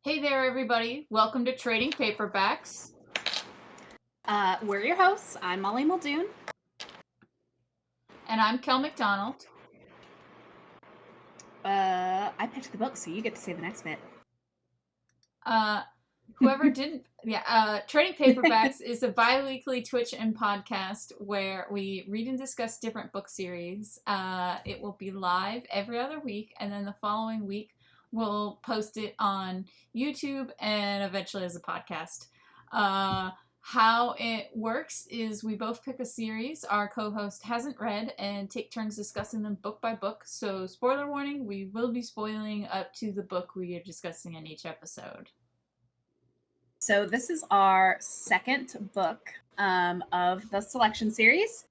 Hey there, everybody. Welcome to Trading Paperbacks. We're your hosts. I'm Molly Muldoon. And I'm Kel McDonald. I picked the book, so you get to say the next bit. Whoever didn't, Trading Paperbacks is a bi-weekly Twitch and podcast where we read and discuss different book series. It will be live every other week, and then the following week we'll post it on YouTube and eventually as a podcast. How it works is we both pick a series our co-host hasn't read and take turns discussing them book by book. So, spoiler warning, we will be spoiling up to the book we are discussing in each episode. So this is our second book of the selection series.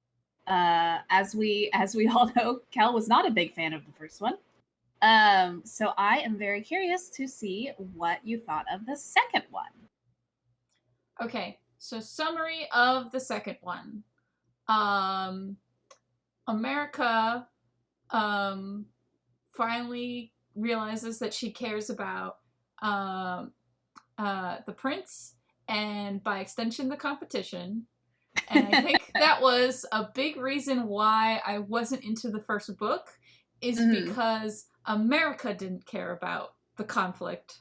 As we all know, Kel was not a big fan of the first one. So I am very curious to see what you thought of the second one. Okay, so summary of the second one. America finally realizes that she cares about the prince and by extension the competition. And I think that was a big reason why I wasn't into the first book is because America didn't care about the conflict.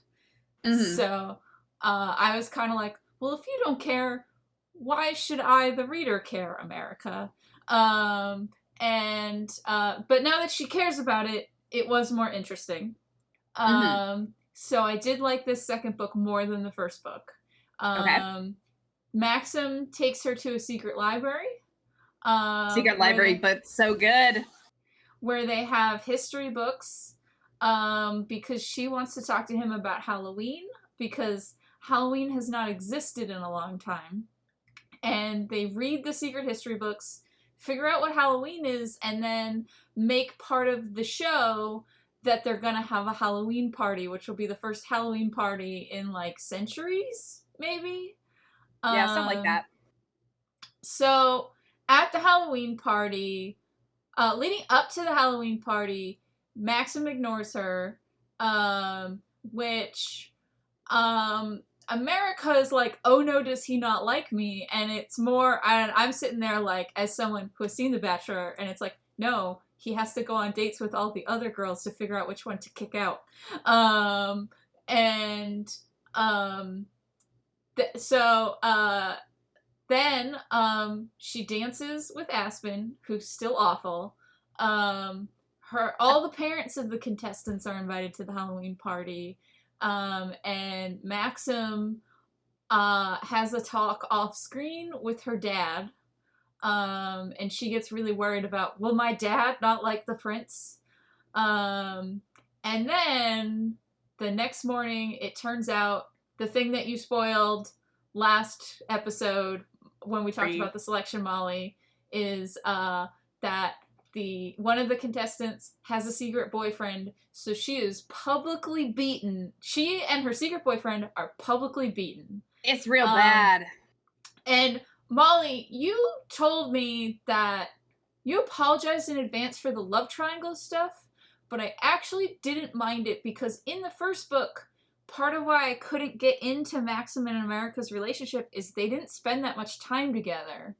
So I was kind of like, well, if you don't care, why should I, the reader, care, America? But now that she cares about it, it was more interesting. So I did like this second book more than the first book. Okay. Maxim takes her to a secret library. Secret library, but so good. Where they have history books because she wants to talk to him about Halloween because Halloween has not existed in a long time. And they read the secret history books, figure out what Halloween is, and then make part of the show that they're gonna have a Halloween party, which will be the first Halloween party in like centuries, maybe. Yeah, something like that. So at the Halloween party, leading up to the Halloween party, Maxim ignores her, which America is like, oh no, does he not like me? And it's more, I'm sitting there like, as someone who has seen The Bachelor, and it's like, no, he has to go on dates with all the other girls to figure out which one to kick out. Then she dances with Aspen, who's still awful. All the parents of the contestants are invited to the Halloween party. And Maxim has a talk off screen with her dad. And she gets really worried about, will my dad not like the prince? And then the next morning, it turns out the thing that you spoiled last episode when we talked about the selection, Molly, is that one of the contestants has a secret boyfriend, so she is publicly beaten. She and her secret boyfriend are publicly beaten. It's real bad. And Molly, you told me that you apologized in advance for the love triangle stuff, but I actually didn't mind it because in the first book, part of why I couldn't get into Maxim and America's relationship is they didn't spend that much time together.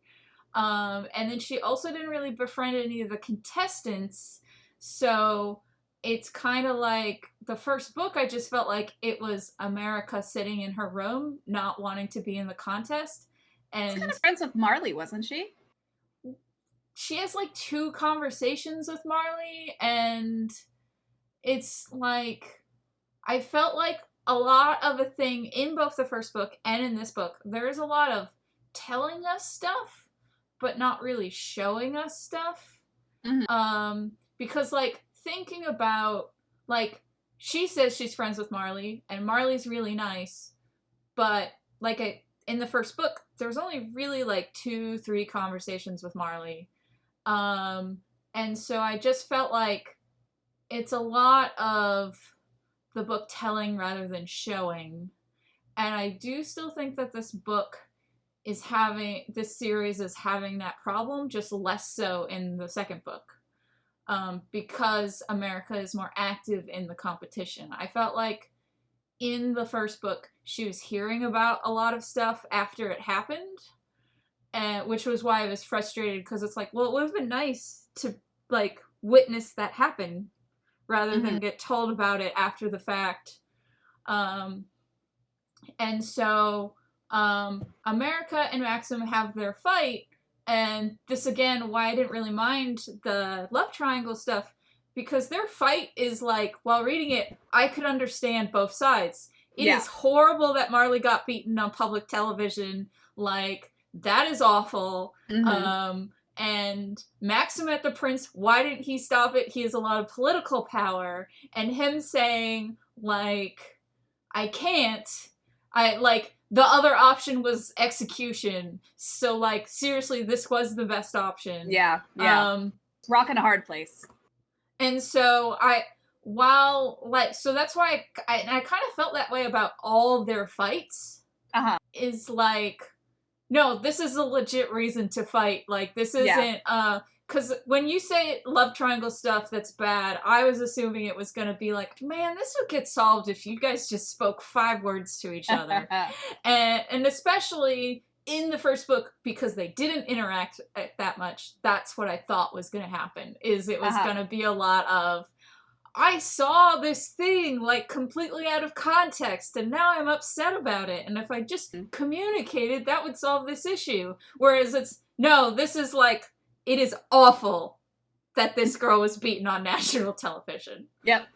And then she also didn't really befriend any of the contestants, so it's kind of like the first book I just felt like it was America sitting in her room, not wanting to be in the contest. And she's kind of friends with Marley, wasn't she? She has like 2 conversations with Marley, and it's like I felt like a lot of a thing in both the first book and in this book. There is a lot of telling us stuff, but not really showing us stuff. Because like thinking about, like, she says she's friends with Marley, and Marley's really nice, but like in the first book, there was only really like 2-3 conversations with Marley. And so I just felt like it's a lot of the book telling rather than showing. And I do still think that this series is having that problem, just less so in the second book. Because America is more active in the competition. I felt like in the first book, she was hearing about a lot of stuff after it happened, which was why I was frustrated, because it's like, well, it would have been nice to, like, witness that happen rather than get told about it after the fact. And so America and Maxim have their fight, and this, again, why I didn't really mind the love triangle stuff, because their fight is like, while reading it, I could understand both sides. It is horrible that Marley got beaten on public television. Like, that is awful. And Maxim at the Prince, why didn't he stop it? He has a lot of political power. And him saying, like, I can't. The other option was execution. So, like, seriously, this was the best option. Yeah. Rock in a hard place. And so so that's why I kind of felt that way about all their fights. Is like, no, this is a legit reason to fight. Like, this isn't, because when you say love triangle stuff that's bad, I was assuming it was going to be like, man, this would get solved if you guys just spoke 5 words to each other. and especially in the first book, because they didn't interact that much, that's what I thought was going to happen, is it was going to be a lot of, I saw this thing, like, completely out of context, and now I'm upset about it, and if I just communicated, that would solve this issue. Whereas this is like, it is awful that this girl was beaten on national television. Yep.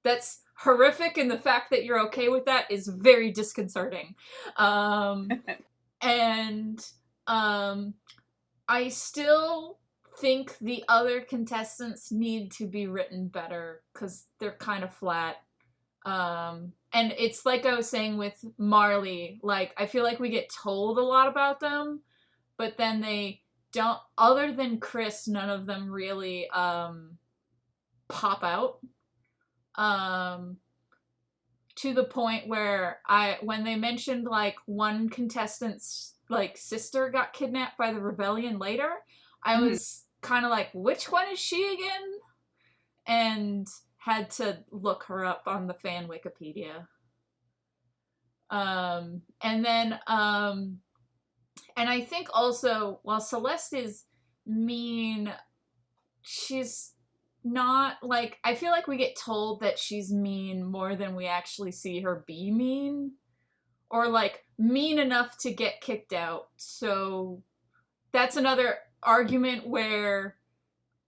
That's horrific, and the fact that you're okay with that is very disconcerting. And I still think the other contestants need to be written better, because they're kind of flat. And it's like I was saying with Marley, like, I feel like we get told a lot about them, but then they don't, other than Chris, none of them really pop out. To the point where when they mentioned, like, one contestant's, like, sister got kidnapped by the rebellion later, I was kind of like, which one is she again? And had to look her up on the fan Wikipedia. And then, and I think also, while Celeste is mean, she's not, like, I feel like we get told that she's mean more than we actually see her be mean. Or, like, mean enough to get kicked out. So that's another argument where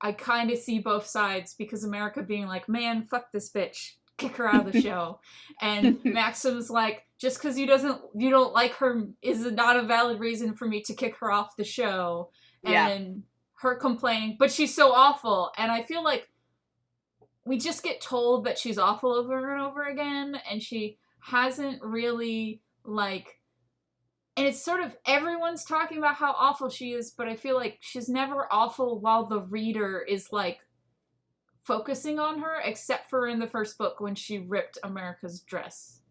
I kind of see both sides, because America being like, man, fuck this bitch, kick her out of the show. And Maxim's like, just because you don't like her is not a valid reason for me to kick her off the show. And her complaining, but she's so awful. And I feel like we just get told that she's awful over and over again, and she hasn't really, like, and it's sort of, everyone's talking about how awful she is, but I feel like she's never awful while the reader is, like, focusing on her, except for in the first book when she ripped America's dress.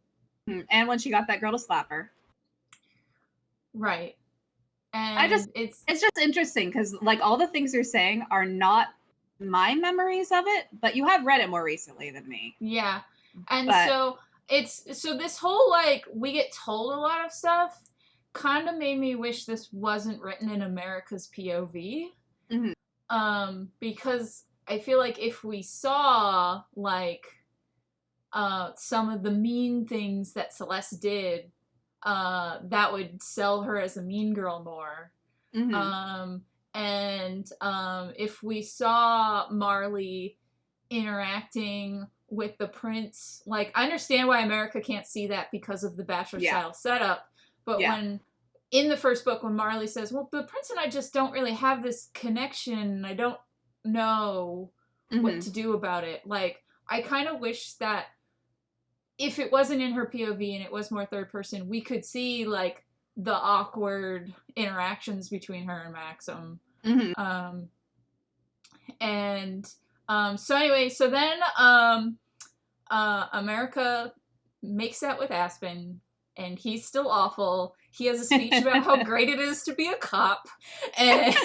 And when she got that girl to slap her. Right. And it's just interesting, because, like, all the things you're saying are not my memories of it, but you have read it more recently than me. Yeah. And so this whole, like, we get told a lot of stuff kind of made me wish this wasn't written in America's POV. Because I feel like if we saw, like, some of the mean things that Celeste did, that would sell her as a mean girl more. And if we saw Marley interacting with the prince, like, I understand why America can't see that because of the Bachelor style setup, but when in the first book, when Marley says, well, the prince and I just don't really have this connection, I don't know what to do about it, like, I kind of wish that if it wasn't in her POV and it was more third person, we could see, like, the awkward interactions between her and Maxim. So anyway, so then America makes out with Aspen, and he's still awful. He has a speech about how great it is to be a cop, and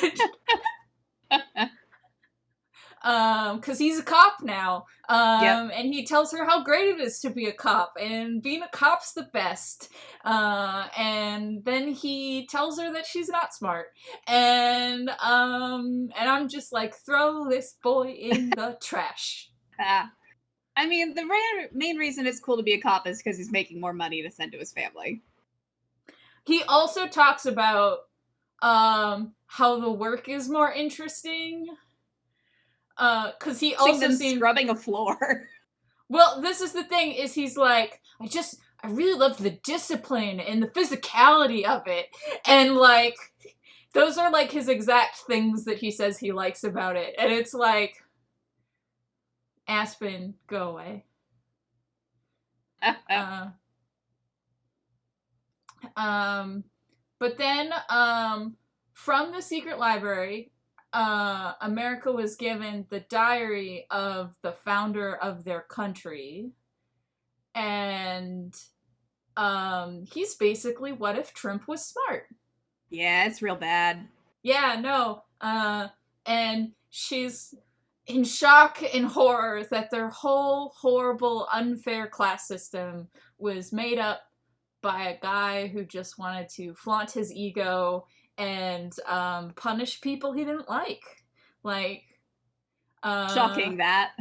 because he's a cop now. Yep. And he tells her how great it is to be a cop, and being a cop's the best. And then he tells her that she's not smart, and I'm just like, throw this boy in the trash. I mean, the main reason it's cool to be a cop is because he's making more money to send to his family. He also talks about how the work is more interesting. Because he also seems scrubbing a floor. Well, this is the thing, is he's like, I really love the discipline and the physicality of it. And, like, those are, like, his exact things that he says he likes about it. And it's like, Aspen, go away. But then, from the secret library, America was given the diary of the founder of their country, and he's basically, what if Trump was smart? Yeah, it's real bad. Yeah, no. And she's in shock and horror that their whole horrible, unfair class system was made up by a guy who just wanted to flaunt his ego and punish people he didn't like. Like, shocking that.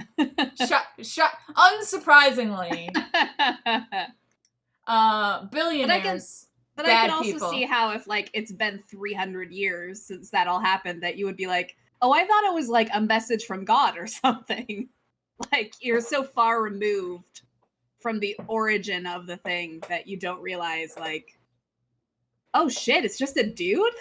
Unsurprisingly. Billionaires. But I can also see how if, like, it's been 300 years since that all happened, that you would be like, oh, I thought it was, like, a message from God or something. Like, you're so far removed from the origin of the thing that you don't realize, like, oh shit, it's just a dude?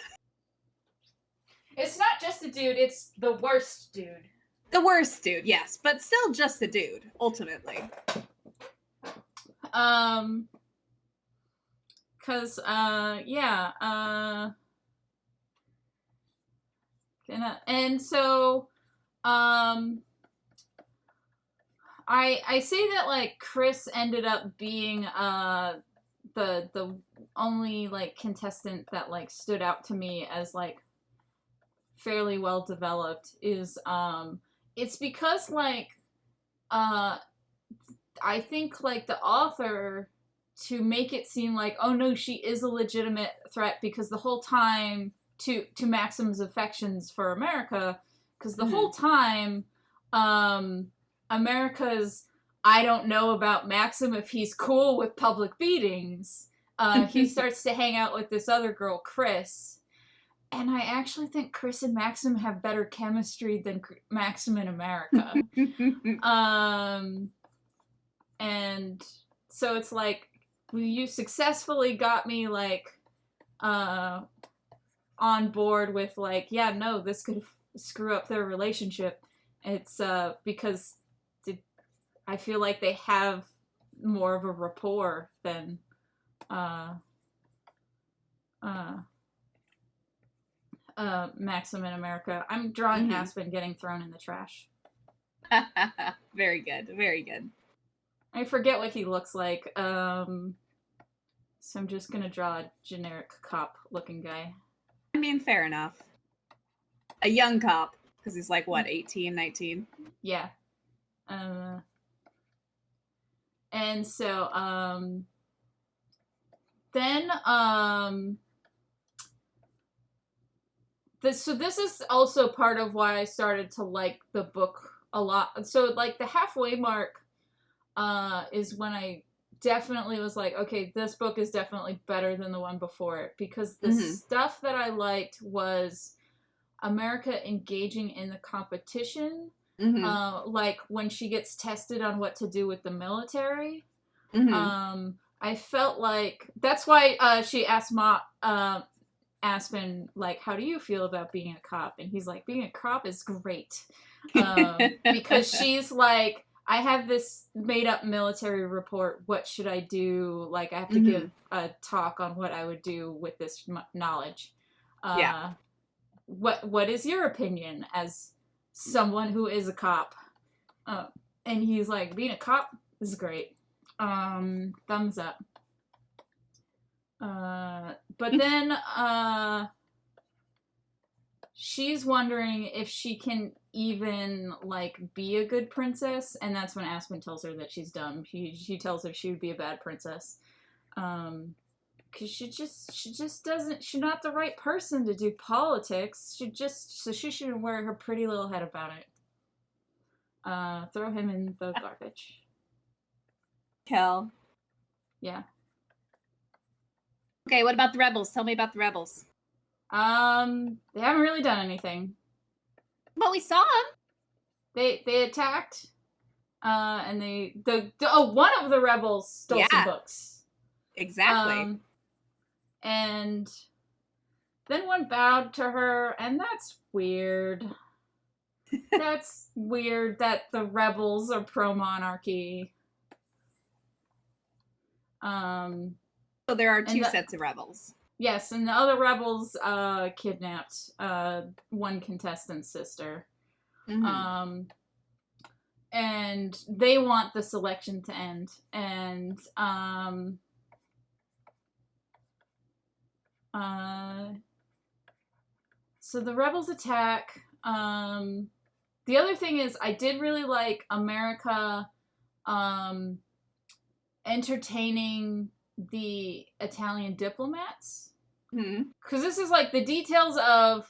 It's not just a dude, it's the worst dude. The worst dude, yes, but still just a dude, ultimately. Cause, and so, I say that, like, Chris ended up being, the only, like, contestant that, like, stood out to me as, like, fairly well developed is, it's because, like, I think, like, the author, to make it seem like, oh no, she is a legitimate threat, because the whole time, to Maxim's affections for America, because the whole time, America's, I don't know about Maxim if he's cool with public beatings. He starts to hang out with this other girl, Chris. And I actually think Chris and Maxim have better chemistry than Maxim and America. And so it's like, you successfully got me, like, on board with, like, yeah, no, this could screw up their relationship. It's because I feel like they have more of a rapport than Maxim and America. I'm drawing Aspen getting thrown in the trash. Very good, very good. I forget what he looks like, so I'm just gonna draw a generic cop-looking guy. I mean, fair enough. A young cop, because he's like, what, 18, 19? Yeah. And so, then, this is also part of why I started to like the book a lot. So, like, the halfway mark, is when I definitely was like, okay, this book is definitely better than the one before it, because the stuff that I liked was America engaging in the competition, like when she gets tested on what to do with the military. I felt like that's why she asked Aspen, like, how do you feel about being a cop? And he's like, being a cop is great, because she's like, I have this made-up military report. What should I do? Like, I have to give a talk on what I would do with this knowledge. Yeah. What is your opinion as someone who is a cop? And he's like, being a cop is great. Thumbs up. But then she's wondering if she can even like be a good princess, and that's when Aspen tells her that she's dumb. She tells her she would be a bad princess, because she just doesn't. She's not the right person to do politics. She should wear her pretty little head about it. Throw him in the garbage. Kel. Yeah. Okay, what about the rebels? Tell me about the rebels. They haven't really done anything. But we saw them. They attacked, and one of the rebels stole some books. Exactly. And then one bowed to her, and that's weird. That's weird that the rebels are pro-monarchy. So there are two sets of rebels. Yes, and the other rebels kidnapped one contestant's sister. Mm-hmm. And they want the selection to end. And so the rebels attack. The other thing is, I did really like America entertaining the Italian diplomats. Because this is like the details of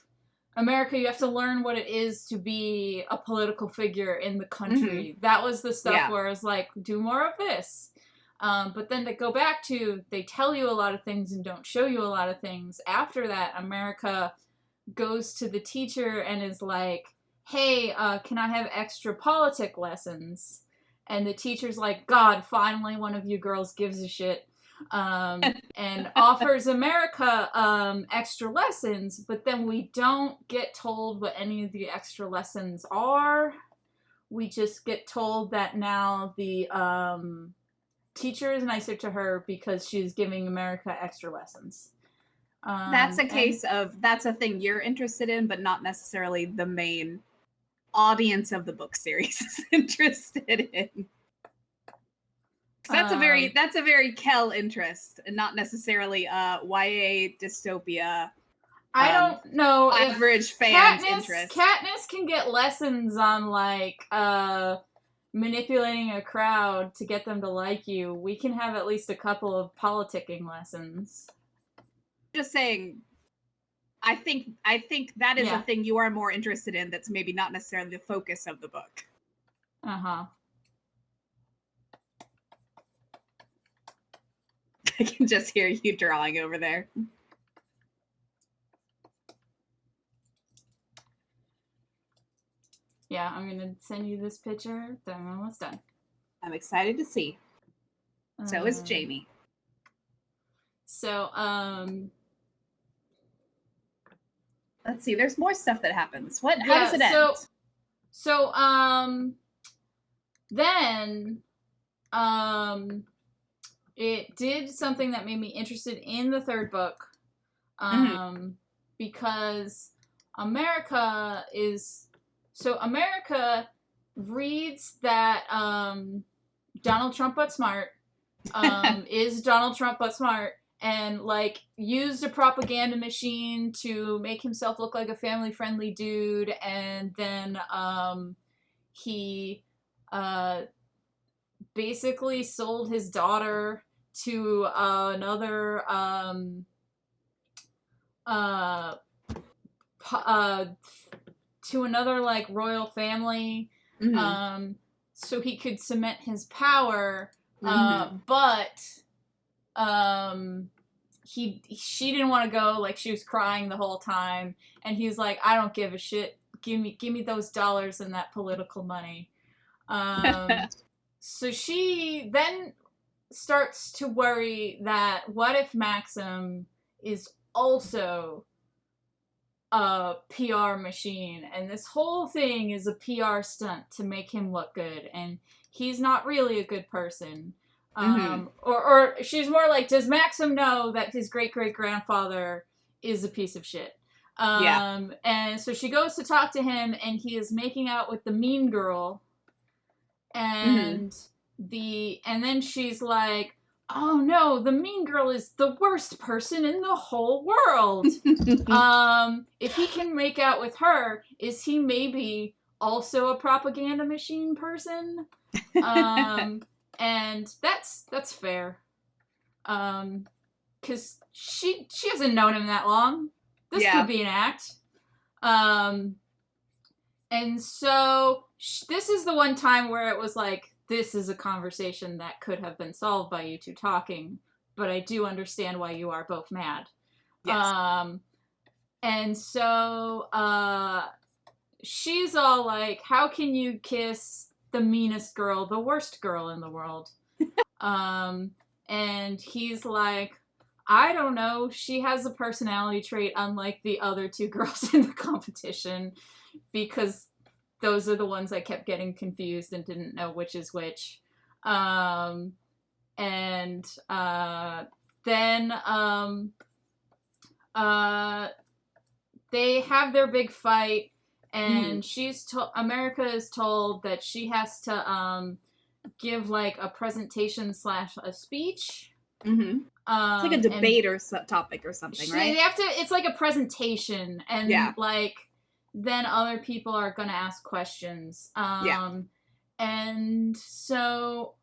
America. You have to learn what it is to be a political figure in the country. Mm-hmm. That was the stuff where it's like, do more of this. But then to go back to, they tell you a lot of things and don't show you a lot of things. After that, America goes to the teacher and is like, hey, can I have extra politic lessons? And the teacher's like, God, finally one of you girls gives a shit. And offers America extra lessons, but then we don't get told what any of the extra lessons are. We just get told that now the teacher is nicer to her because she's giving America extra lessons. That's a case of, that's a thing you're interested in, but not necessarily the main audience of the book series is interested in. That's a very Kel interest, and not necessarily YA dystopia. I don't know average fans' interest. Katniss can get lessons on like manipulating a crowd to get them to like you. We can have at least a couple of politicking lessons. Just saying, I think that is a thing you are more interested in. That's maybe not necessarily the focus of the book. I can just hear you drawing over there. Yeah, I'm going to send you this picture. Then I'm almost done. I'm excited to see. So is Jamie. So, let's see. There's more stuff that happens. How does it end? So, then, it did something that made me interested in the third book, because America reads that Donald Trump but smart is Donald Trump but smart, and like used a propaganda machine to make himself look like a family-friendly dude, and then he basically sold his daughter to another like royal family, so he could cement his power, but she didn't want to go, like she was crying the whole time, and he's like, I don't give a shit, give me those dollars and that political money. So she then starts to worry that what if Maxim is also a PR machine, and this whole thing is a PR stunt to make him look good, and he's not really a good person. Or she's more like, does Maxim know that his great-great-grandfather is a piece of shit? And so she goes to talk to him, and he is making out with the mean girl. And then she's like, oh no, the mean girl is the worst person in the whole world. If he can make out with her, is he maybe also a propaganda machine person. And that's fair. Because she hasn't known him that long. This could be an act. And so this is the one time where it was like, this is a conversation that could have been solved by you two talking, but I do understand why you are both mad. Yes. And so she's all like, how can you kiss the meanest girl, the worst girl in the world? And he's like, I don't know. She has a personality trait unlike the other two girls in the competition, because those are the ones I kept getting confused and didn't know which is which. Then they have their big fight, and America is told that she has to give like a presentation / a speech. Mm-hmm. It's like a debate or topic or something, right? They have to. It's like a presentation, and like then other people are going to ask questions. And so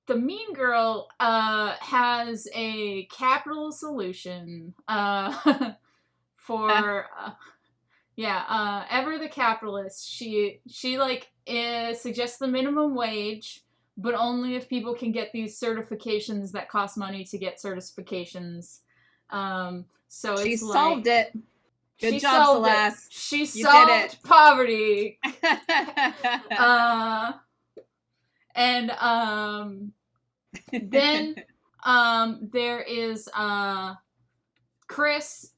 the mean girl has a capital solution for Ever the capitalist. She like suggests the minimum wage, but only if people can get these certifications that cost money to get certifications. So she it's solved like, it. Good job, Celeste. She solved poverty. And then there is Chris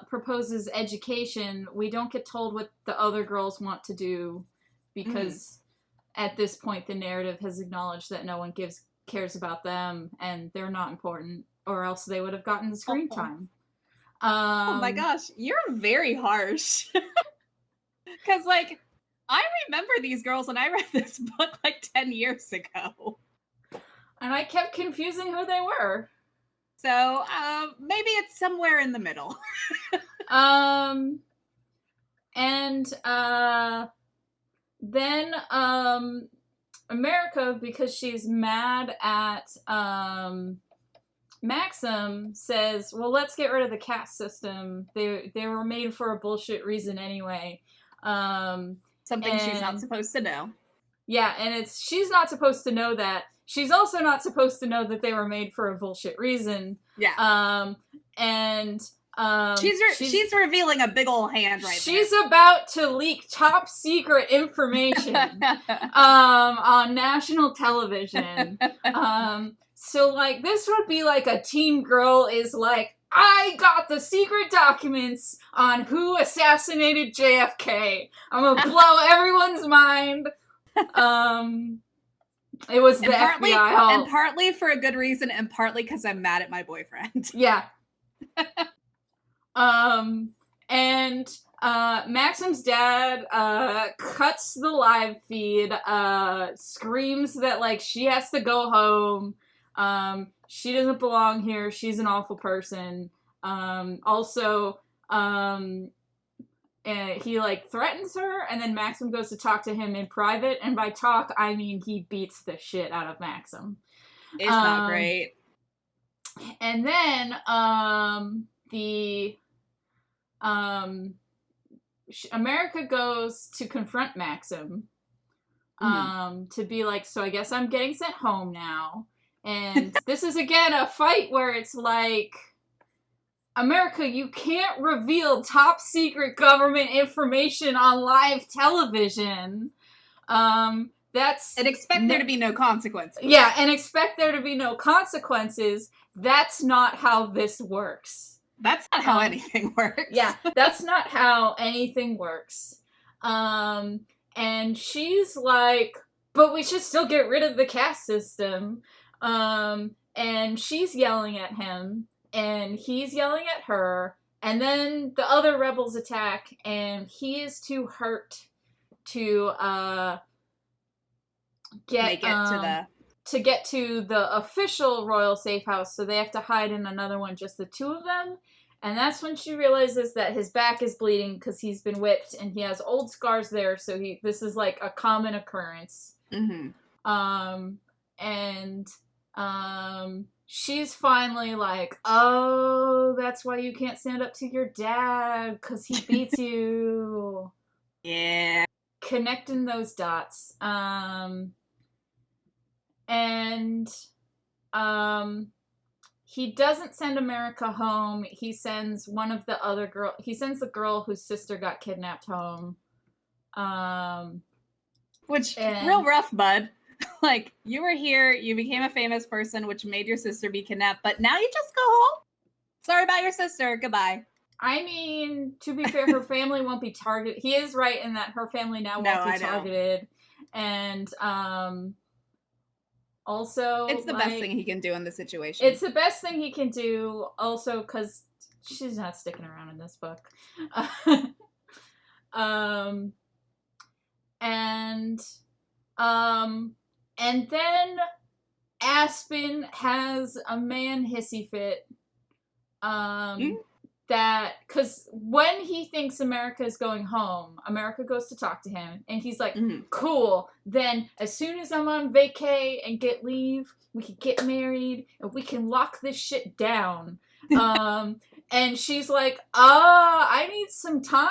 proposes education. We don't get told what the other girls want to do, because at this point the narrative has acknowledged that no one cares about them and they're not important, or else they would have gotten the screen time. Oh my gosh, you're very harsh. Because, like, I remember these girls and I read this book like 10 years ago. And I kept confusing who they were. So, maybe it's somewhere in the middle. Then America, because she's mad at Maxim, says, well, let's get rid of the caste system. They were made for a bullshit reason anyway. Something she's not supposed to know. Yeah, and she's not supposed to know that. She's also not supposed to know that they were made for a bullshit reason. Yeah. She's revealing a big old hand right She's about to leak top secret information on national television. So, like, this would be like a teen girl is like, I got the secret documents on who assassinated JFK. I'm gonna blow everyone's mind. It was the FBI. And partly for a good reason, and partly because I'm mad at my boyfriend. Yeah. Maxim's dad cuts the live feed, screams that, like, she has to go home. She doesn't belong here. She's an awful person. And he, like, threatens her, and then Maxim goes to talk to him in private, and by talk, I mean he beats the shit out of Maxim. It's not great. And then, America goes to confront Maxim, to be like, so I guess I'm getting sent home now. And this is, again, a fight where it's like, America, you can't reveal top secret government information on live television. And expect there to be no consequences. Yeah, and expect there to be no consequences. That's not how this works. That's not how anything works. Yeah, that's not how anything works. And she's like, but we should still get rid of the caste system. And she's yelling at him, and he's yelling at her, and then the other rebels attack, and he is too hurt to get to the official royal safe house, so they have to hide in another one, just the two of them. And that's when she realizes that his back is bleeding because he's been whipped and he has old scars there. So this is like a common occurrence. Mm-hmm. And she's finally like, oh, that's why you can't stand up to your dad because he beats you. Yeah. Connecting those dots. He doesn't send America home. He sends one of the other girl. He sends the girl whose sister got kidnapped home. Real rough, bud. Like, you were here, you became a famous person, which made your sister be kidnapped, but now you just go home? Sorry about your sister. Goodbye. I mean, to be fair, her family won't be targeted. He is right in that her family now won't be targeted. And, also, it's the best thing he can do in the situation. It's the best thing he can do, also, because she's not sticking around in this book. And then Aspen has a man hissy fit. That, because when he thinks America is going home, America goes to talk to him, and he's like, cool, then as soon as I'm on vacay and get leave, we can get married, and we can lock this shit down. And she's like, I need some time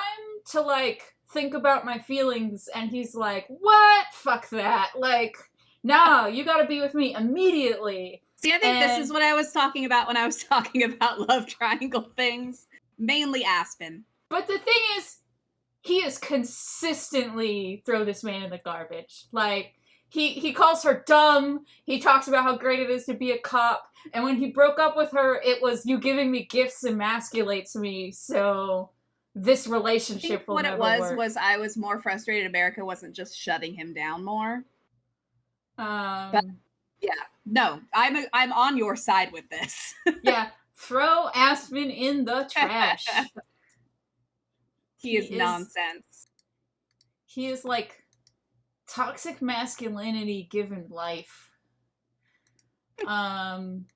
to, like, think about my feelings, and he's like, what? Fuck that. Like, no, you gotta be with me immediately. See, I think this is what I was talking about when I was talking about love triangle things. Mainly Aspen. But the thing is, he is consistently throw this man in the garbage. Like, he calls her dumb. He talks about how great it is to be a cop. And when he broke up with her, it was, you giving me gifts emasculates me. So this relationship will never work. What it was I was more frustrated America wasn't just shutting him down more. But yeah, no, I'm on your side with this. Yeah, throw Aspen in the trash. He is nonsense. He is like toxic masculinity given life. And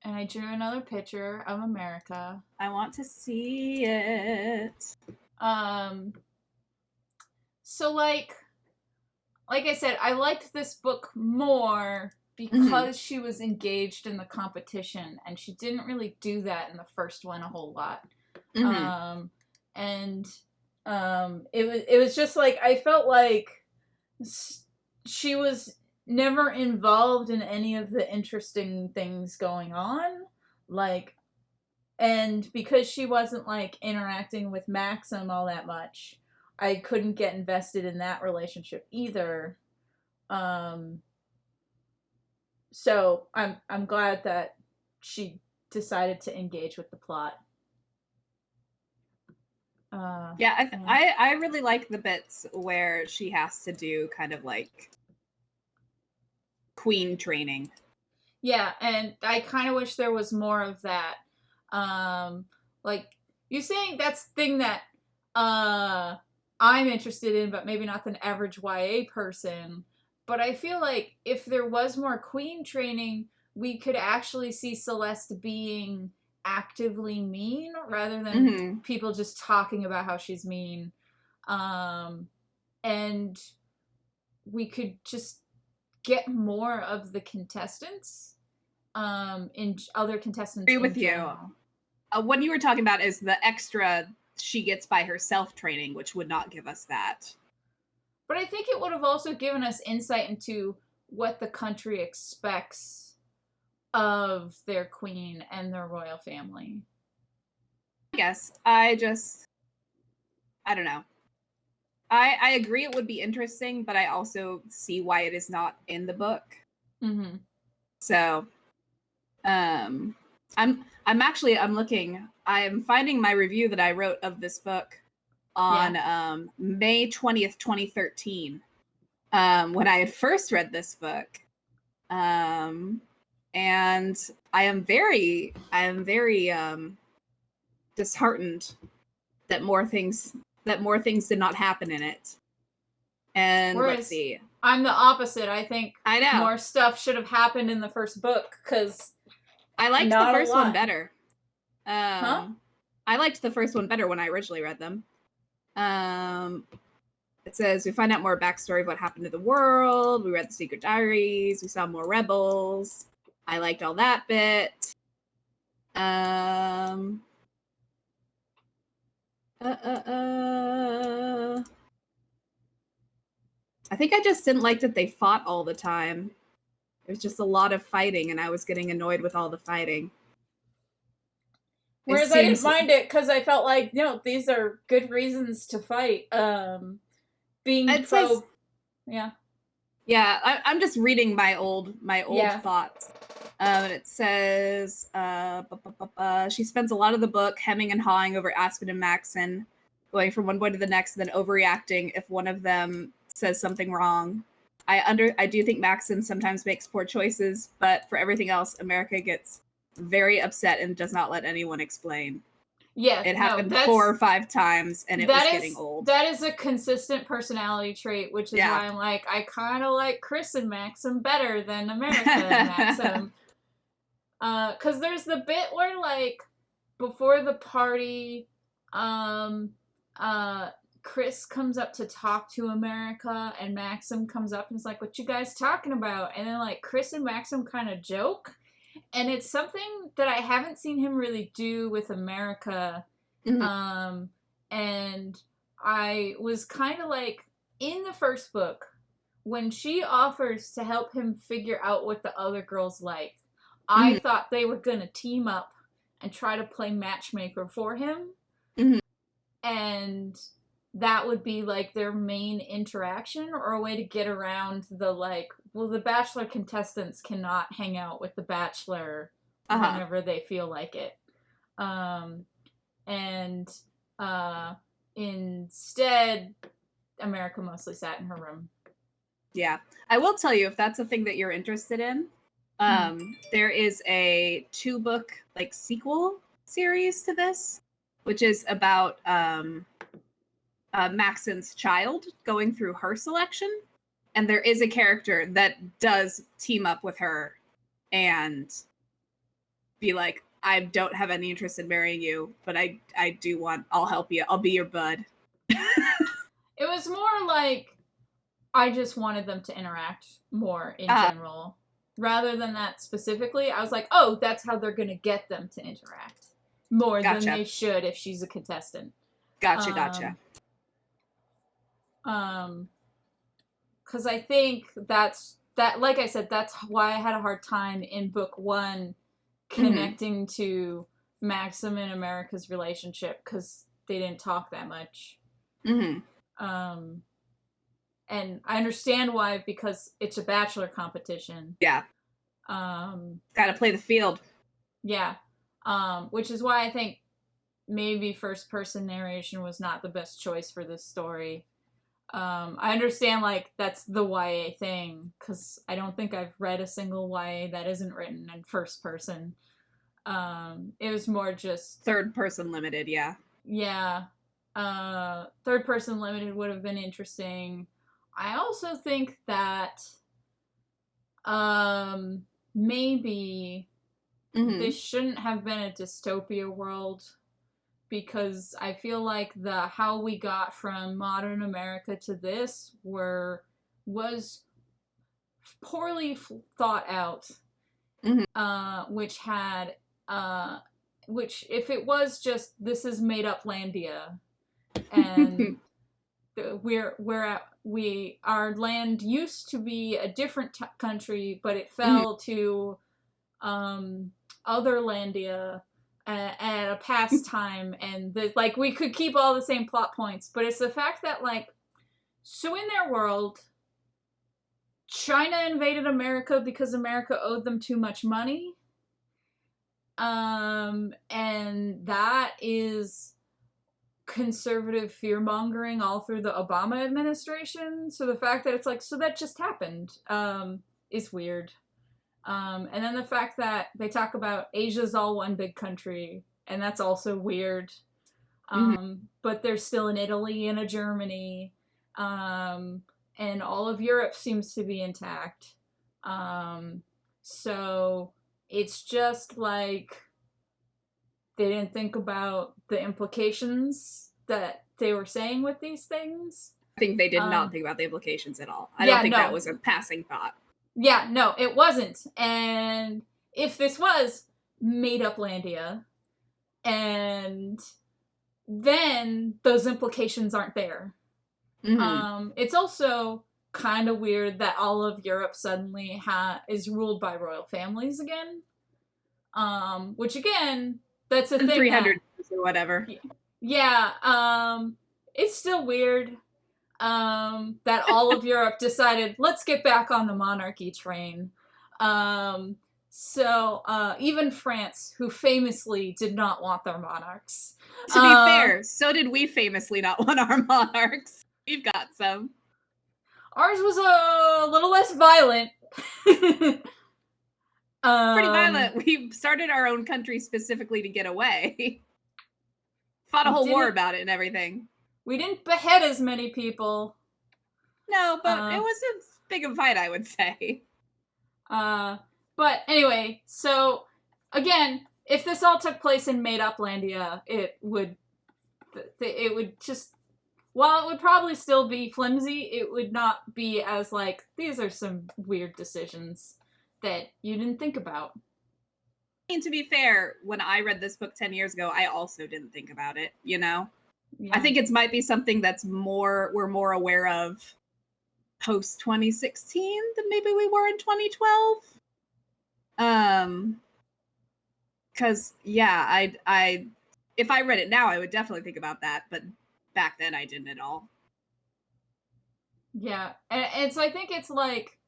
I drew another picture of America. I want to see it. So like I said, I liked this book more because she was engaged in the competition, and she didn't really do that in the first one a whole lot. It was just like, I felt like she was never involved in any of the interesting things going on, like, and because she wasn't like interacting with Maxim all that much, I couldn't get invested in that relationship either. So I'm glad that she decided to engage with the plot. I really like the bits where she has to do kind of like queen training. Yeah, and I kind of wish there was more of that. Like, you're saying that's the thing that I'm interested in, but maybe not the average YA person. But I feel like if there was more queen training, we could actually see Celeste being actively mean rather than people just talking about how she's mean. And we could just get more of the contestants in other contestants. I agree with you. What you were talking about is the extra she gets by herself training, which would not give us that. But I think it would have also given us insight into what the country expects of their queen and their royal family. I guess. I don't know. I agree it would be interesting, but I also see why it is not in the book. So, I'm finding my review that I wrote of this book on May 20th, 2013, when I had first read this book. And I am very disheartened that more things did not happen in it. And let's see. I'm the opposite. I think I know more stuff should have happened in the first book because I liked the first one better. Huh? I liked the first one better when I originally read them. It says we find out more backstory of what happened to the world. We read the secret diaries. We saw more rebels. I liked all that bit. Um. I think I just didn't like that they fought all the time. It was just a lot of fighting, and I was getting annoyed with all the fighting. Whereas I didn't mind it because I felt like, these are good reasons to fight. Being pro, yeah. Yeah, I'm just reading my old thoughts. And it says, she spends a lot of the book hemming and hawing over Aspen and Maxon, going from one boy to the next, and then overreacting if one of them says something wrong. I do think Maxon sometimes makes poor choices, but for everything else, America gets very upset and does not let anyone explain. Yeah, it happened 4 or 5 times, and it was getting old. That is a consistent personality trait, which is why I'm like, I kind of like Chris and Maxim better than America and Maxim. Because there's the bit where, like, before the party, Chris comes up to talk to America, and Maxim comes up and is like, what you guys talking about? And then, like, Chris and Maxim kind of joke. And it's something that I haven't seen him really do with America. Mm-hmm. And I was kind of like, in the first book, when she offers to help him figure out what the other girls like, I thought they were going to team up and try to play matchmaker for him. Mm-hmm. And that would be, like, their main interaction, or a way to get around the, like, well, the Bachelor contestants cannot hang out with the Bachelor whenever they feel like it. Instead, America mostly sat in her room. Yeah. I will tell you, if that's a thing that you're interested in, there is a 2-book, like, sequel series to this, which is about Maxon's child going through her selection. And there is a character that does team up with her and be like, I don't have any interest in marrying you, but I do want, I'll help you. I'll be your bud. It was more like, I just wanted them to interact more in general. Rather than that specifically, I was like, oh, that's how they're going to get them to interact. More than they should if she's a contestant. Gotcha. Because I think that, like I said, that's why I had a hard time in book 1 connecting to Maxim and America's relationship, because they didn't talk that much. And I understand why, because it's a Bachelor competition. Yeah. Gotta play the field. Yeah. Which is why I think maybe first person narration was not the best choice for this story. I understand, like, that's the YA thing, because I don't think I've read a single YA that isn't written in first person. It was more just... third person limited, yeah. Yeah. Third person limited would have been interesting. I also think that maybe this shouldn't have been a dystopia world, because I feel like how we got from modern America to this was poorly thought out, which if it was just, this is made up Landia, and our land used to be a different country, but it fell to other Landia at a past time, and we could keep all the same plot points, but it's the fact that, like, so in their world, China invaded America because America owed them too much money, and that is conservative fear-mongering all through the Obama administration. So the fact that it's like, so that just happened, is weird. And then the fact that they talk about Asia's all one big country, and that's also weird. But there's still an Italy and a Germany, and all of Europe seems to be intact. So it's just like, they didn't think about the implications that they were saying with these things. I think they did not think about the implications at all. I Yeah, don't think no. that was a passing thought. Yeah, no, it wasn't. And if this was made up Landia, and then those implications aren't there. Mhm. It's also kind of weird that all of Europe suddenly is ruled by royal families again. Which again, that's a thing 300 or whatever. Yeah, it's still weird that all of Europe decided, let's get back on the monarchy train. So even France, who famously did not want their monarchs. To be fair, so did we famously not want our monarchs. We've got some. Ours was a little less violent. Pretty violent. We started our own country specifically to get away. Fought a whole war about it and everything. We didn't behead as many people. No, but it was a big a fight, I would say. But anyway, so again, if this all took place in made-up Landia, it would just, while it would probably still be flimsy, it would not be as like, these are some weird decisions that you didn't think about. I mean, to be fair, when I read this book 10 years ago, I also didn't think about it, you know? Yeah. I think it might be something that's we're more aware of post 2016 than maybe we were in 2012. Because yeah, I if I read it now, I would definitely think about that, but back then I didn't at all. Yeah, and so I think it's like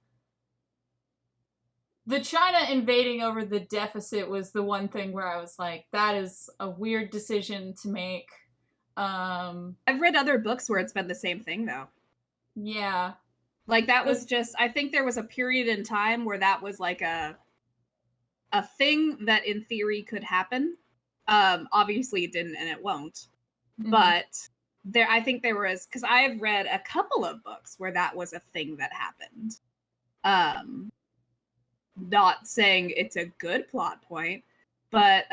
the China invading over the deficit was the one thing where I was like, that is a weird decision to make. I've read other books where it's been the same thing though. Yeah. Like that was just, I think there was a period in time where that was like a thing that in theory could happen. Obviously it didn't and it won't. Mm-hmm. But I think there was, because I have read a couple of books where that was a thing that happened. Not saying it's a good plot point, but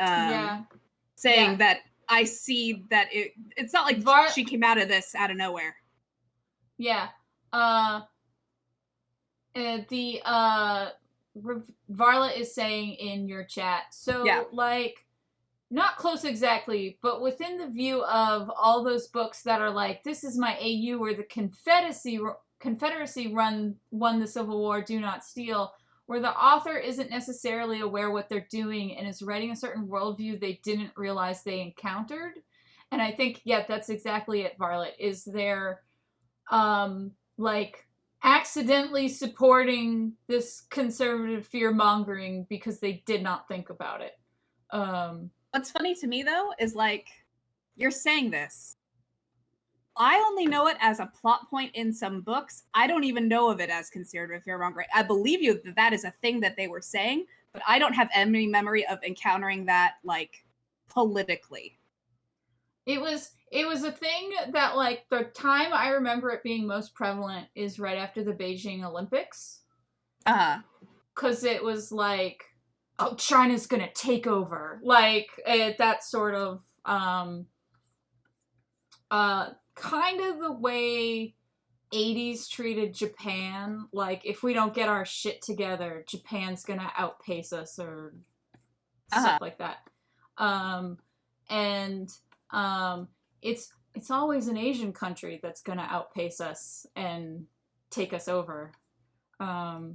saying that I see that it's not like she came out of this out of nowhere. Yeah. Varla is saying in your chat, so like, not close exactly, but within the view of all those books that are like, this is my AU where the Confederacy won the Civil War, do not steal, where the author isn't necessarily aware what they're doing and is writing a certain worldview they didn't realize they encountered. And I think, that's exactly it, Varlet, is they're like accidentally supporting this conservative fear-mongering because they did not think about it. What's funny to me, though, is like, you're saying this. I only know it as a plot point in some books. I don't even know of it as conservative fear-mongering. I believe you that that is a thing that they were saying, but I don't have any memory of encountering that, like, politically. It was a thing that, like, the time I remember it being most prevalent is right after the Beijing Olympics. Because it was like, oh, China's gonna take over. Like, that sort of, kind of the way 80s treated Japan. Like, if we don't get our shit together, Japan's gonna outpace us or stuff like that. It's always an Asian country that's gonna outpace us and take us over. Because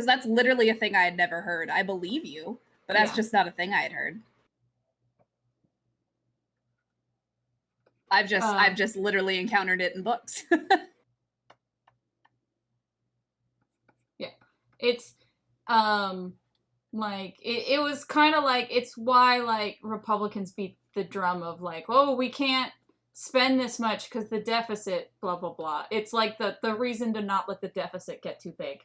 that's literally a thing I had never heard. I believe you, but that's just not a thing I had heard. I've just literally encountered it in books. Yeah. It's like it was kind of like, it's why like Republicans beat the drum of like, oh, we can't spend this much because the deficit, blah blah blah. It's like the reason to not let the deficit get too big.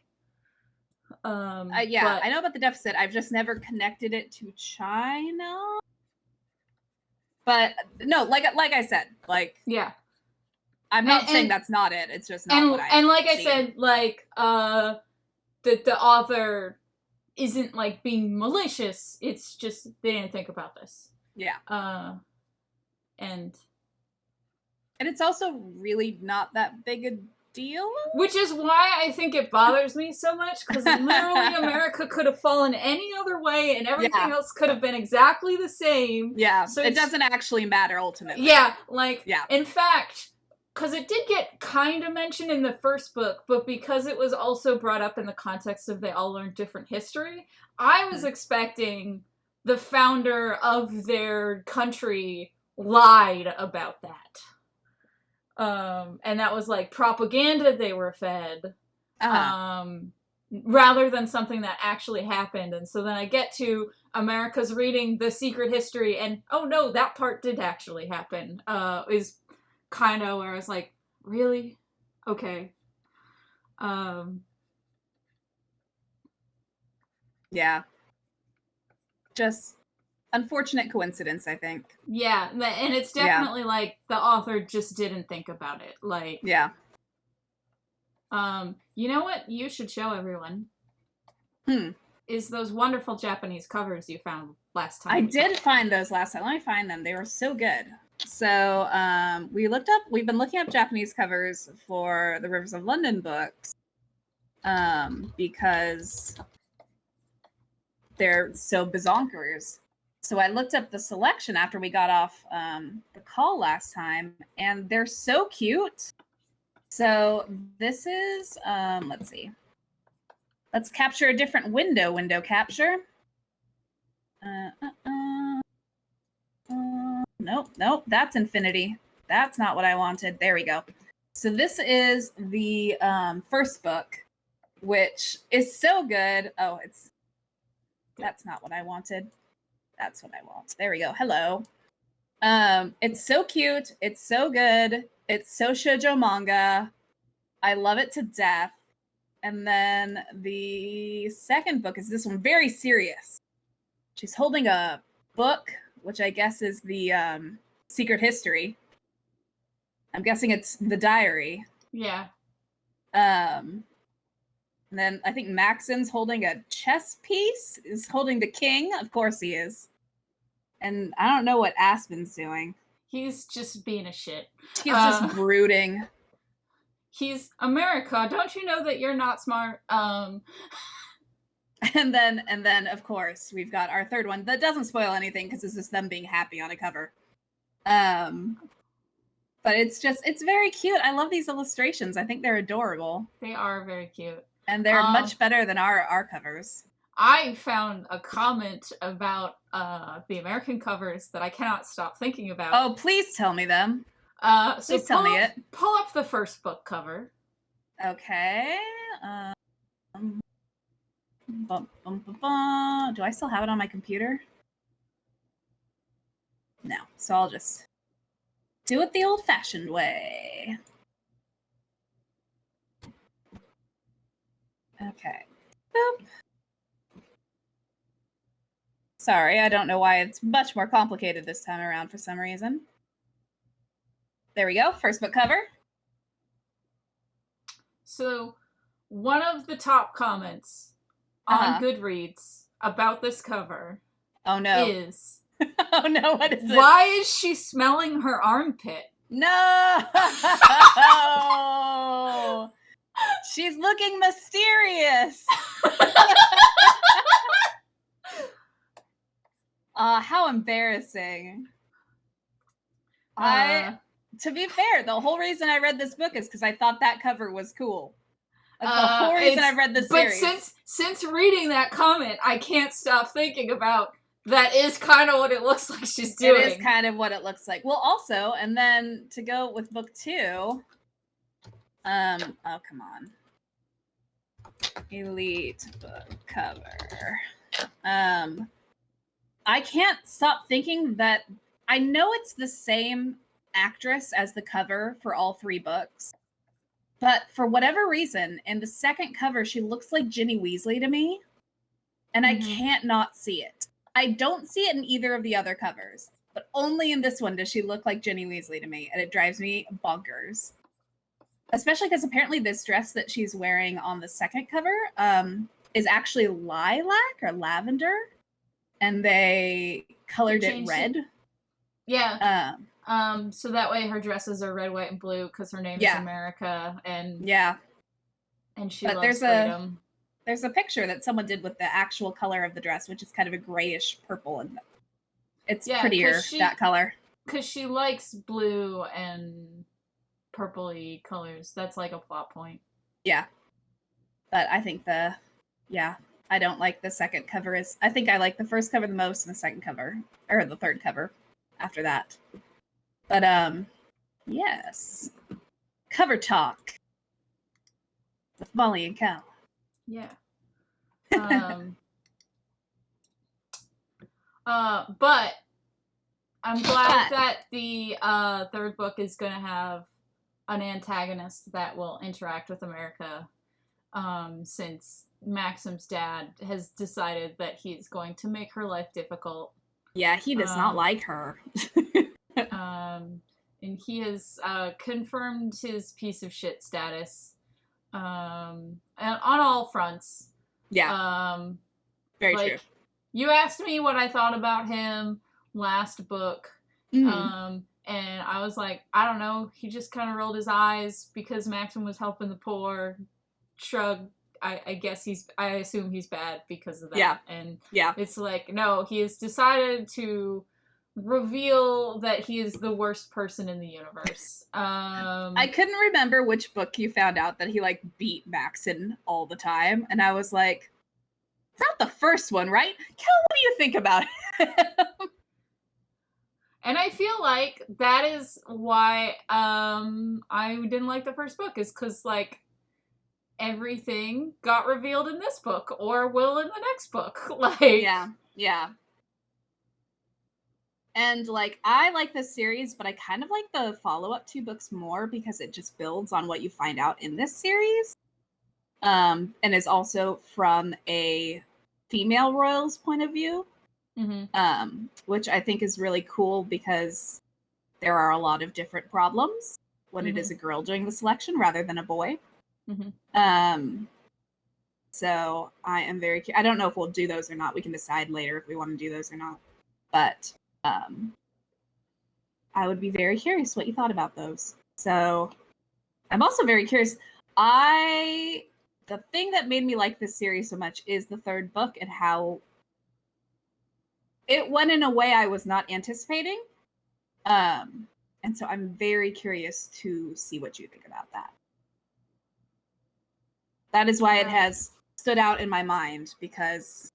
But I know about the deficit. I've just never connected it to China. But no, like I said, like, yeah, I'm not saying that's not it. It's just not what I and like I said, like the author isn't like being malicious. It's just they didn't think about this. Yeah. And it's also really not that big a deal. Which is why I think it bothers me so much, because literally America could have fallen any other way and everything else could have been exactly the same. Yeah, so it doesn't actually matter ultimately. Yeah, in fact, because it did get kind of mentioned in the first book, but because it was also brought up in the context of they all learned different history, I was expecting the founder of their country lied about that. And that was like propaganda they were fed, rather than something that actually happened. And so then I get to America's reading the secret history, and oh no, that part did actually happen. Is kind of where I was like, really? Okay. Yeah. Just unfortunate coincidence, I think. Yeah, and it's definitely like the author just didn't think about it. Like, yeah. You know what you should show everyone? Is those wonderful Japanese covers you found last time. I did find those last time. Let me find them. They were so good. So we've been looking up Japanese covers for the Rivers of London books because they're so bazonkers. So I looked up the selection after we got off the call last time, and they're so cute. So this is, let's see. Let's capture a different window capture. Nope, that's infinity. That's not what I wanted. There we go. So this is the first book, which is so good. Oh, that's not what I wanted. That's what I want. There we go. Hello. It's so cute. It's so good. It's so shoujo manga. I love it to death. And then the second book is this one, very serious. She's holding a book, which I guess is the secret history. I'm guessing it's the diary. Yeah. And then I think Maxon's holding a chess piece, is holding the king. Of course he is. And I don't know what Aspen's doing. He's just being a shit. He's just brooding. He's America. Don't you know that you're not smart? And then of course we've got our third one that doesn't spoil anything because it's just them being happy on a cover. But it's very cute. I love these illustrations. I think they're adorable. They are very cute. And they're much better than our covers. I found a comment about the American covers that I cannot stop thinking about. Oh, please tell me them. Please tell me it. Pull up the first book cover. Okay. Do I still have it on my computer? No. So I'll just do it the old-fashioned way. Okay. Boop. Sorry, I don't know why it's much more complicated this time around for some reason. There we go. First book cover. So, one of the top comments on Goodreads about this cover is... Oh no, what is it? Why is she smelling her armpit? No! She's looking mysterious! How embarrassing. To be fair, the whole reason I read this book is because I thought that cover was cool. That's the whole reason I read this series. But since reading that comment, I can't stop thinking about that is kind of what it looks like she's doing. It is kind of what it looks like. Well, also, and then to go with book 2, oh, come on. Elite book cover. I can't stop thinking that I know it's the same actress as the cover for all 3 books, but for whatever reason, in the second cover, she looks like Ginny Weasley to me, and I can't not see it. I don't see it in either of the other covers, but only in this one does she look like Ginny Weasley to me, and it drives me bonkers. Especially because apparently this dress that she's wearing on the second cover is actually lilac or lavender, and they colored it red. Yeah. So that way her dresses are red, white, and blue because her name is America, and she loves freedom. There's a picture that someone did with the actual color of the dress, which is kind of a grayish purple, and it's prettier that color. Because she likes blue and purpley colors. That's like a plot point. Yeah. But I think I don't like the second cover. I think I like the first cover the most, and the second cover, or the third cover after that. But yes. Cover talk with Molly and Cal. Yeah. But I'm glad that the third book is going to have an antagonist that will interact with America, since Maxim's dad has decided that he's going to make her life difficult. Yeah, he does not like her. And he has confirmed his piece of shit status, and on all fronts. Yeah. Very true. You asked me what I thought about him last book. Mm-hmm. And I was like, I don't know. He just kind of rolled his eyes because Maxim was helping the poor. Shrug. I assume he's bad because of that. Yeah. And yeah, it's like, no, he has decided to reveal that he is the worst person in the universe. I couldn't remember which book you found out that he like beat Maxim all the time, and I was like, it's not the first one, right? Kel, what do you think about it? And I feel like that is why I didn't like the first book, is because like everything got revealed in this book or will in the next book. Like yeah. And like I like this series, but I kind of like the follow-up 2 books more because it just builds on what you find out in this series. And is also from a female royal's point of view. Mm-hmm. Which I think is really cool because there are a lot of different problems when mm-hmm. it is a girl doing the selection rather than a boy. Mm-hmm. So I am very I don't know if we'll do those or not. We can decide later if we want to do those or not. But I would be very curious what you thought about those. So I'm also very curious. The thing that made me like this series so much is the third book and how it went in a way I was not anticipating. And so I'm very curious to see what you think about that. That is why it has stood out in my mind, because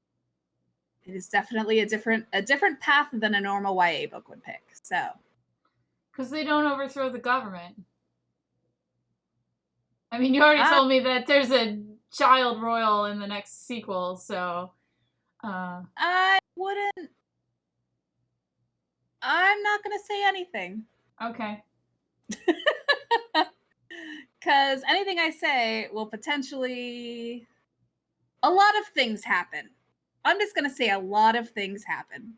it is definitely a different path than a normal YA book would pick. So, because they don't overthrow the government. I mean, you already told me that there's a child royal in the next sequel, so I wouldn't. I'm not going to say anything. Okay. Because anything I say will potentially... A lot of things happen. I'm just going to say a lot of things happen.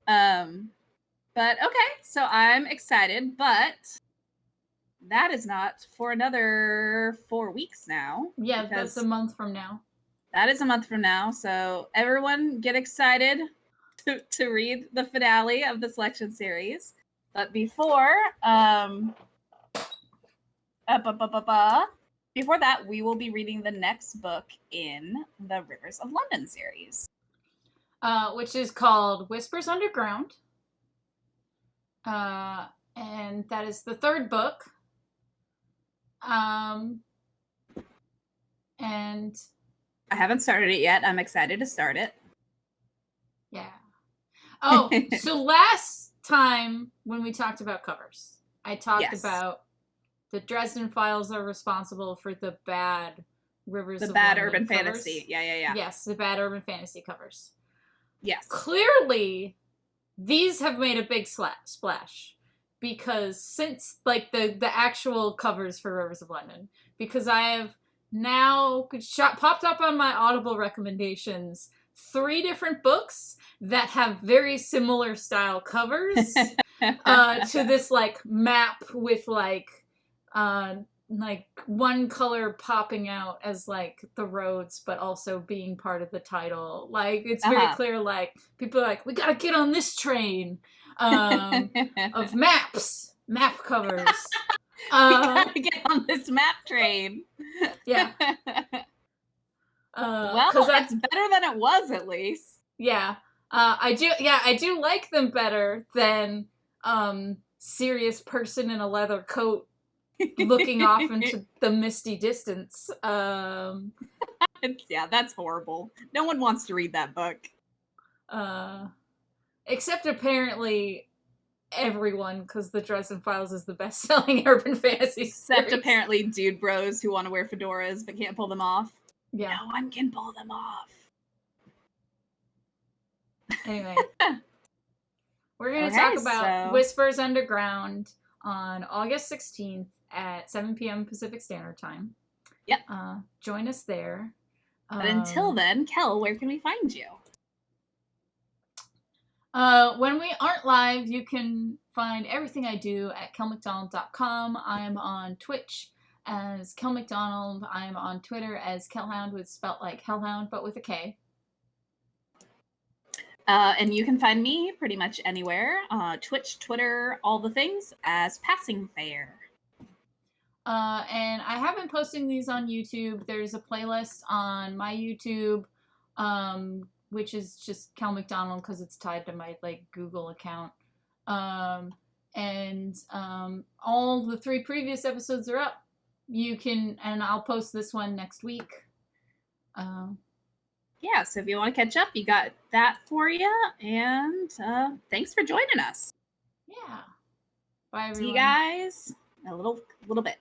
But okay, so I'm excited, but that is not for another 4 weeks now. Yeah, that's a month from now. That is a month from now, so everyone get excited to read the finale of the selection series. But before that, we will be reading the next book in the Rivers of London series. Which is called Whispers Underground. And that is the third book. And I haven't started it yet. I'm excited to start it. Yeah. Oh, so last time when we talked about covers, I talked about the Dresden Files are responsible for the bad Rivers of London bad urban covers. Fantasy. Yeah. Yes, the bad urban fantasy covers. Yes. Clearly, these have made a big splash because since like the actual covers for Rivers of London, because I have now popped up on my Audible recommendations 3 different books that have very similar style covers to this like map with like like one color popping out as like the roads, but also being part of the title. Like it's very clear. Like people are like, we gotta get on this train of map covers. We gotta get on this map train. Yeah. Well, it's better than it was, at least. Yeah. I do like them better than serious person in a leather coat looking off into the misty distance. Yeah, that's horrible. No one wants to read that book. Except apparently everyone, because the Dresden Files is the best-selling urban fantasy Except series. apparently dude bros who want to wear fedoras but can't pull them off. Yeah. No one can pull them off. Anyway. We're going to talk about Whispers Underground on August 16th at 7 p.m. Pacific Standard Time. Yep. Join us there. But until then, Kel, where can we find you? When we aren't live, you can find everything I do at kelmcdonald.com. I'm on Twitch as Kel McDonald. I'm on Twitter as Kelhound, with spelt like Hellhound, but with a K. And you can find me pretty much anywhere. Twitch, Twitter, all the things as Passing Fair. And I have been posting these on YouTube. There's a playlist on my YouTube, which is just Kel McDonald because it's tied to my like Google account. And all the 3 previous episodes are up. You can, and I'll post this one next week. Yeah, so if you want to catch up, you got that for you. And thanks for joining us. Yeah. Bye, everyone. See you guys in a little bit.